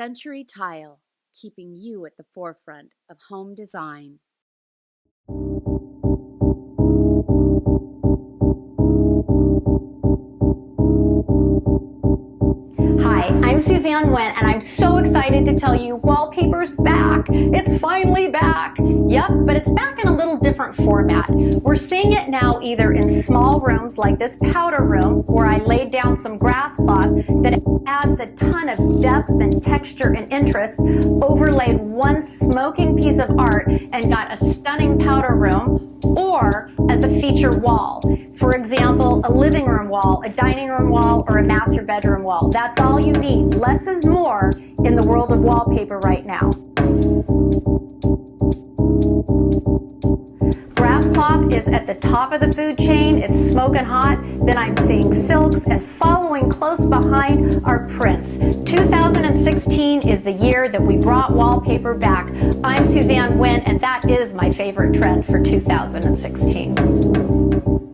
Century Tile, keeping you at the forefront of home design. Hi, I'm Suzanne Wynn, and I'm so excited to tell you Wallpaper's back. It's finally back. Yep, but it's back in a little different format. We're seeing it now either in small rooms like this powder room, where I laid down some grass cloth that adds a ton of depth and texture and interest, overlaid one smoking piece of art, and got a stunning powder room, or as a feature wall. For example, a living room wall, a dining room wall, or a master bedroom wall. That's all you need. Less is more in the world of wallpaper right now. Grass cloth is at the top of the food chain. It's smoking hot. Then I'm seeing silks, and following close behind are prints. 2016 is the year that we brought wallpaper back. I'm Suzanne Wynn, and that is my favorite trend for 2016.